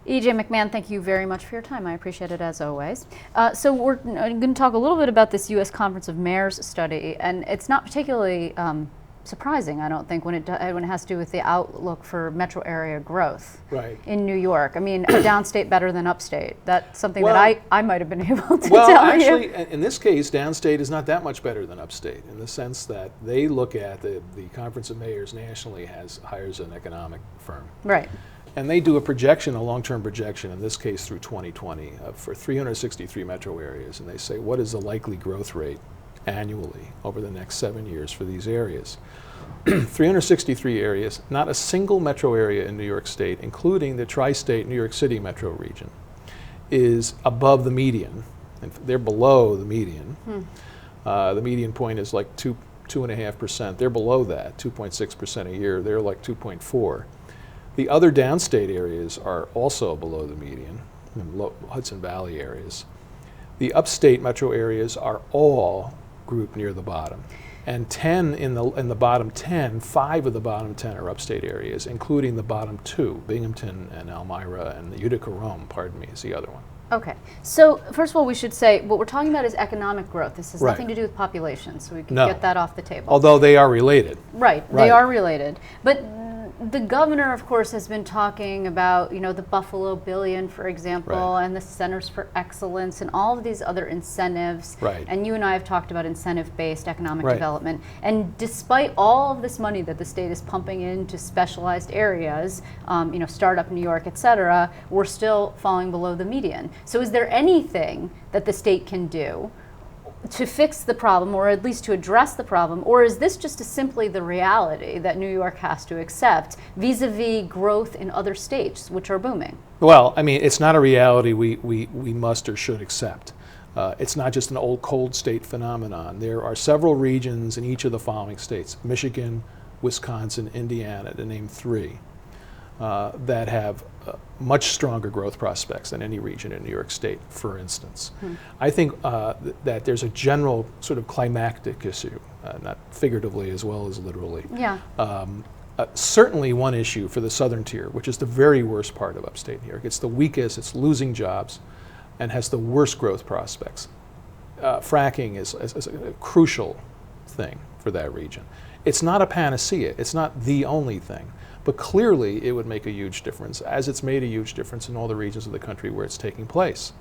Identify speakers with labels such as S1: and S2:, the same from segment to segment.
S1: E.J. McMahon, thank you very much for your time. I appreciate it as always. So we're going to talk a little bit about this U.S. Conference of Mayors study, and it's not particularly surprising, I don't think, when it has to do with the outlook for metro area growth in New York. I mean, downstate better than upstate. That's something that I might have been able to tell you.
S2: Well, actually, in this case, downstate is not that much better than upstate in the sense that they look at the Conference of Mayors nationally hires an economic firm.
S1: Right.
S2: And they do a long-term projection, in this case through 2020, for 363 metro areas. And they say, what is the likely growth rate annually over the next 7 years for these areas? 363 areas, not a single metro area in New York State, including the tri-state New York City metro region, is above the median. And they're below the median. The median point is like 2.5%. They're below that, 2.6% a year. They're like 2.4. The other downstate areas are also below the median, Hudson Valley areas. The upstate metro areas are all grouped near the bottom. And 10 in the bottom 10, 5 of the bottom 10 are upstate areas, including the bottom 2, Binghamton and Elmira, and the Utica Rome, pardon me, is the other one.
S1: Okay, so first of all, we should say what we're talking about is economic growth. This has nothing to do with population, so we can get that off the table.
S2: Although they are related.
S1: Right, they are related. But the governor, of course, has been talking about, the Buffalo Billion, for example, and the Centers for Excellence and all of these other incentives. And you and I have talked about incentive-based economic development. And despite all of this money that the state is pumping into specialized areas, Startup New York, et cetera, we're still falling below the median. So is there anything that the state can do to fix the problem, or at least to address the problem, or is this just simply the reality that New York has to accept vis-a-vis growth in other states, which are booming?
S2: Well, I mean, it's not a reality we must or should accept. It's not just an old cold state phenomenon. There are several regions in each of the following states, Michigan, Wisconsin, Indiana, to name 3, that have much stronger growth prospects than any region in New York State, for instance. I think that there's a general sort of climactic issue, not figuratively as well as literally. Certainly one issue for the southern tier, which is the very worst part of upstate New York. It's the weakest, it's losing jobs, and has the worst growth prospects. Fracking is a crucial thing for that region. It's not a panacea, it's not the only thing. But clearly, it would make a huge difference, as it's made a huge difference in all the regions of the country where it's taking place.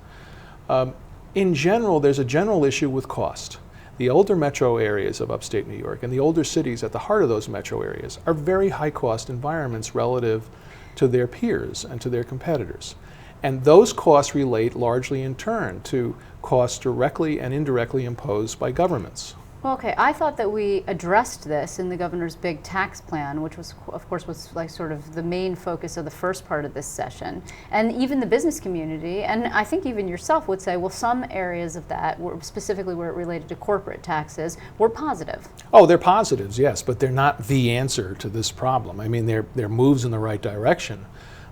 S2: In general, there's a general issue with cost. The older metro areas of upstate New York and the older cities at the heart of those metro areas are very high-cost environments relative to their peers and to their competitors. And those costs relate largely in turn to costs directly and indirectly imposed by governments.
S1: Well, okay, I thought that we addressed this in the governor's big tax plan, which was, of course, was like sort of the main focus of the first part of this session. And even the business community, and I think even yourself would say, well, some areas of that, were specifically where it related to corporate taxes, were positive.
S2: Oh, they're positives, yes, but they're not the answer to this problem. I mean, they're moves in the right direction.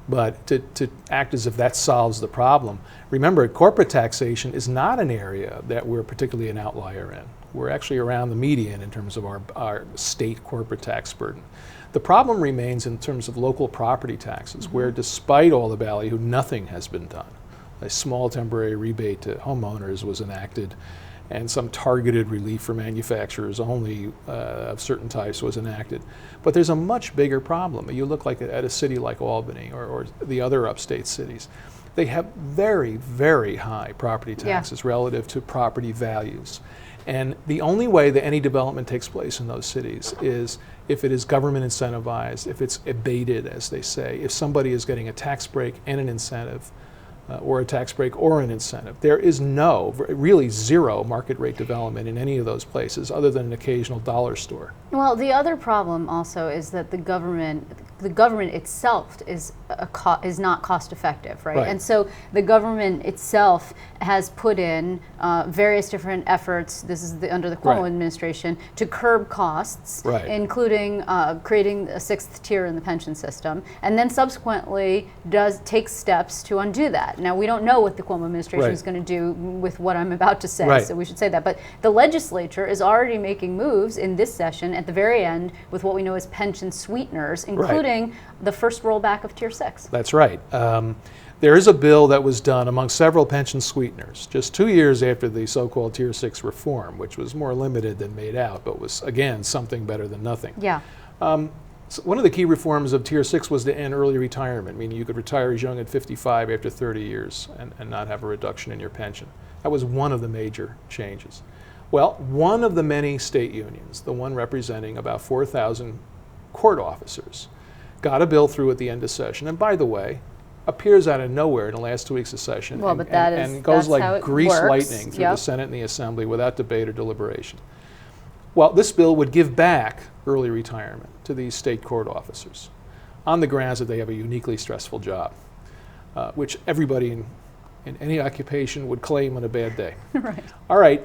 S2: But to act as if that solves the problem, remember, corporate taxation is not an area that we're particularly an outlier in. We're actually around the median in terms of our state corporate tax burden. The problem remains in terms of local property taxes, where despite all the ballyhoo, nothing has been done. A small temporary rebate to homeowners was enacted, and some targeted relief for manufacturers only of certain types was enacted. But there's a much bigger problem. You look at a city like Albany or the other upstate cities. They have very, very high property taxes relative to property values. And the only way that any development takes place in those cities is if it is government incentivized, if it's abated, as they say, if somebody is getting a tax break and an incentive, or a tax break or an incentive. There is really zero market rate development in any of those places other than an occasional dollar store.
S1: Well, the other problem also is that the government itself is not cost effective, right? And so the government itself has put in various different efforts, this is under the Cuomo administration, to curb costs, including creating a 6th tier in the pension system, and then subsequently takes steps to undo that. Now, we don't know what the Cuomo administration is going to do with what I'm about to say, so we should say that. But the legislature is already making moves in this session at the very end with what we know as pension sweeteners, including the first rollback of Tier 6.
S2: That's right. There is a bill that was done among several pension sweeteners just 2 years after the so-called Tier 6 reform, which was more limited than made out, but was, again, something better than nothing.
S1: Yeah.
S2: So one of the key reforms of Tier 6 was to end early retirement, meaning you could retire as young as 55 after 30 years and not have a reduction in your pension. That was one of the major changes. Well, one of the many state unions, the one representing about 4,000 court officers, got a bill through at the end of session. And by the way, appears out of nowhere in the last 2 weeks of session,
S1: well, but that is,
S2: and goes like grease
S1: works.
S2: lightning through the Senate and the Assembly without debate or deliberation. Well, this bill would give back early retirement to these state court officers on the grounds that they have a uniquely stressful job, which everybody in any occupation would claim on a bad day.
S1: Right.
S2: All right.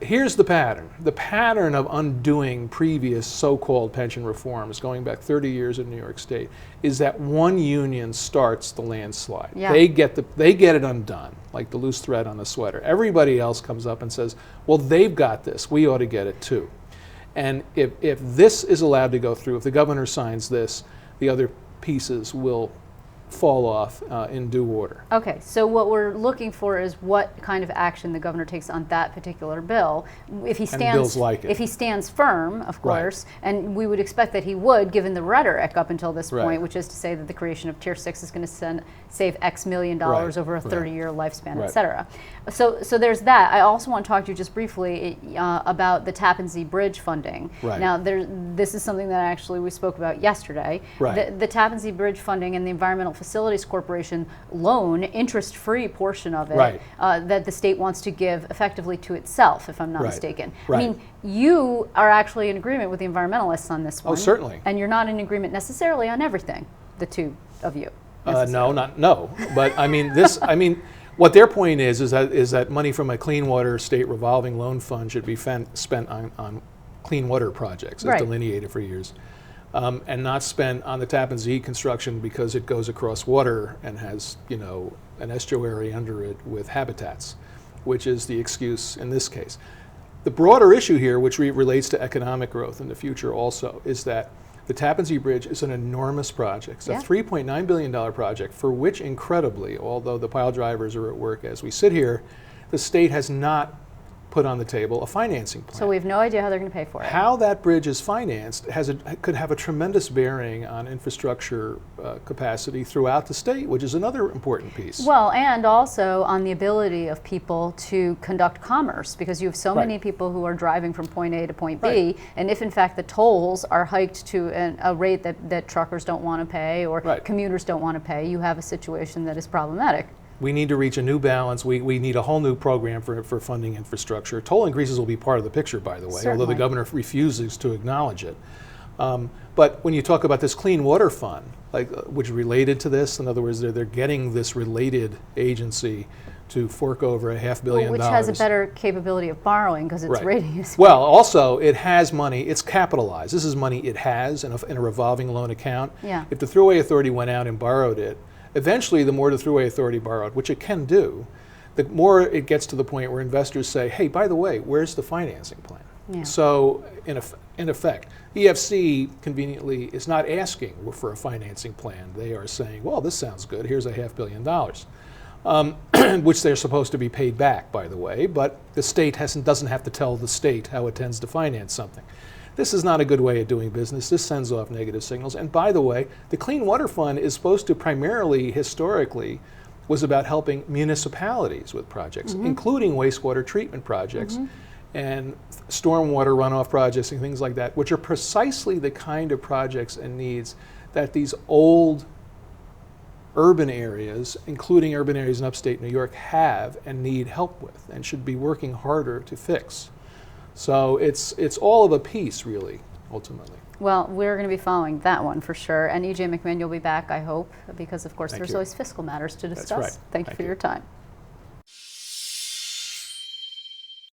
S2: Here's the pattern. The pattern of undoing previous so-called pension reforms going back 30 years in New York State is that one union starts the landslide.
S1: Yeah.
S2: They get it undone, like the loose thread on a sweater. Everybody else comes up and says, well, they've got this. We ought to get it too. And if this is allowed to go through, if the governor signs this, the other pieces will fall off in due order.
S1: Okay, so what we're looking for is what kind of action the governor takes on that particular bill. If he stands,
S2: bills like it.
S1: If he stands firm, of
S2: Right.
S1: course, and we would expect that he would, given the rhetoric up until this
S2: Right.
S1: point, which is to say that the creation of Tier 6 is going to save X million dollars
S2: Right.
S1: over a
S2: Right.
S1: 30-year lifespan,
S2: Right.
S1: et cetera. So there's that. I also want to talk to you just briefly about the Tappan Zee Bridge funding.
S2: Right.
S1: Now, this is something that actually we spoke about yesterday.
S2: Right.
S1: The Tappan Zee Bridge funding and the Environmental Facilities Corporation loan, interest-free portion of it,
S2: Right.
S1: that the state wants to give effectively to itself, if I'm not
S2: Right.
S1: mistaken.
S2: Right.
S1: I mean, you are actually in agreement with the environmentalists on this one.
S2: Oh, certainly.
S1: And you're not in agreement necessarily on everything, the two of you.
S2: No. But I mean, what their point is that money from a clean water state revolving loan fund should be spent on clean water projects, as
S1: Right.
S2: delineated for years, and not spent on the Tappan Zee construction because it goes across water and has, an estuary under it with habitats, which is the excuse in this case. The broader issue here, which relates to economic growth in the future also, is that the Tappan Zee Bridge is an enormous project. It's a $3.9 billion project for which, incredibly, although the pile drivers are at work as we sit here, the state has not put on the table a financing plan.
S1: So we have no idea how they're going to pay for it.
S2: How that bridge is financed could have a tremendous bearing on infrastructure capacity throughout the state, which is another important piece.
S1: Well, and also on the ability of people to conduct commerce, because you have so
S2: Right.
S1: many people who are driving from point A to point B,
S2: Right.
S1: and if in fact the tolls are hiked to a rate that truckers don't want to pay or
S2: Right.
S1: commuters don't want to pay, you have a situation that is problematic.
S2: We need to reach a new balance. We need a whole new program for funding infrastructure. Toll increases will be part of the picture, by the way,
S1: Certainly.
S2: although the governor refuses to acknowledge it. But when you talk about this clean water fund, which is related to this, in other words, they're getting this related agency to fork over $500 million.
S1: Which has a better capability of borrowing because its
S2: Right.
S1: rating is.
S2: Well, also, it has money. It's capitalized. This is money it has in a revolving loan account.
S1: Yeah.
S2: If the Thruway Authority went out and borrowed it, eventually the more the Thruway Authority borrowed, which it can do, the more it gets to the point where investors say, hey, by the way, where's the financing plan?
S1: Yeah.
S2: So, in effect, EFC conveniently is not asking for a financing plan. They are saying, well, this sounds good. Here's $500 million, which they're supposed to be paid back, by the way, but the state doesn't have to tell the state how it tends to finance something. This is not a good way of doing business. This sends off negative signals. And by the way, the Clean Water Fund is supposed to primarily, historically, was about helping municipalities with projects, including wastewater treatment projects and stormwater runoff projects and things like that, which are precisely the kind of projects and needs that these old urban areas, including urban areas in upstate New York, have and need help with and should be working harder to fix. So it's all of a piece, really, ultimately.
S1: Well, we're going to be following that one for sure. And E.J. McMahon, you'll be back, I hope, because of course
S2: Thank
S1: there's
S2: you.
S1: always fiscal matters to discuss.
S2: That's right.
S1: Thank you for your time.